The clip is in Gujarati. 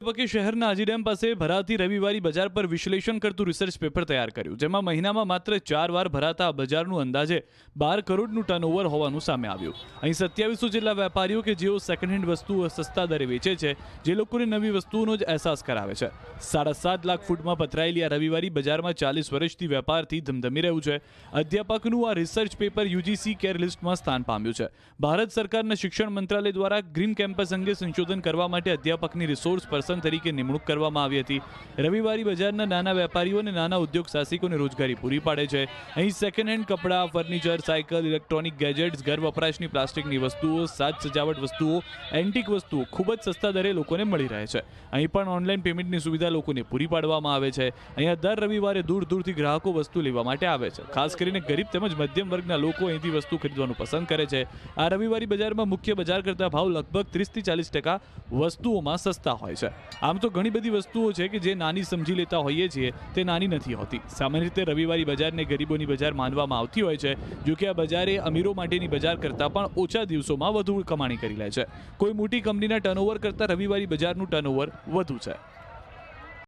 વકે શહેરના આજી ડેમ પાસે ભરાતી રવિવારી બજાર પર વિશ્લેષણ કરતું રિસર્ચ પેપર તૈયાર કર્યું, જેમાં મહિનામાં માત્ર 4 વાર ભરાતા આ બજારનું અંદાજે 12 કરોડનું ટર્નઓવર હોવાનું સામે આવ્યું। અહીં 2700 જેટલા વેપારીઓ કે જેઓ સેકન્ડ હેન્ડ વસ્તુઓ સસ્તા દરે વેચે છે, જે લોકોને નવી વસ્તુઓનો જ અહેસાસ કરાવે છે। 7.5 લાખ ફૂટમાં પથરાયેલી આ રવિવારી બજારમાં 40 વર્ષથી વેપારથી ધમધમી રહ્યું છે। અધ્યાપકનું આ રિસર્ચ પેપર યુજીસી કેર લિસ્ટમાં સ્થાન પામ્યું છે। ભારત સરકારના શિક્ષણ મંત્રાલય દ્વારા ગ્રીન કેમ્પસ અંગે સંશોધન કરવા માટે અધ્યાપકની રિસોર્સ પર્સન તરીકે નિમણૂક કરવામાં આવી હતી। રવિવારી બજારના નાના વેપારીઓ અને નાના ઉદ્યોગ સાહસિકોને રોજગારી પૂરી પાડે છે। અહીં સેકન્ડ હેન્ડ કપડાં, ફર્નિચર, સાયકલ, ઇલેક્ટ્રોનિક ગેજેટ્સ, ઘર વપરાશની પ્લાસ્ટિકની વસ્તુઓ, સાજ સજાવટ વસ્તુઓ, એન્ટિક વસ્તુઓ ખૂબ જ સસ્તા દરે લોકોને મળી રહે છે। અહીં પણ ઓનલાઈન પેમેન્ટની સુવિધા લોકોને પૂરી પાડવામાં આવે છે। અહીંયા દર રવિવારે દૂર દૂરથી ગ્રાહકો વસ્તુ લેવા માટે આવે છે। ખાસ કરીને ગરીબ તેમજ મધ્યમ વર્ગના લોકો અહીંથી વસ્તુ ખરીદવાનું પસંદ કરે છે। આ રવિવારી બજારમાં મુખ્ય બજાર કરતા ભાવ લગભગ 30 થી 40% વસ્તુઓમાં સસ્તા હોય છે। આમ તો ઘણી બધી વસ્તુઓ છે કે જે નાની સમજી લેતા હોઈએ છીએ તે નાની નથી હોતી। સામાન્ય રીતે રવિવારી બજારને ગરીબોની બજાર માનવામાં આવતી હોય છે, જો કે આ બજારે અમીરો માટેની બજાર કરતાં પણ ઓછા દિવસોમાં વધુ કમાણી કરી લે છે। કોઈ મોટી કંપનીના ટર્નઓવર કરતાં રવિવારી બજારનું ટર્નઓવર વધુ છે।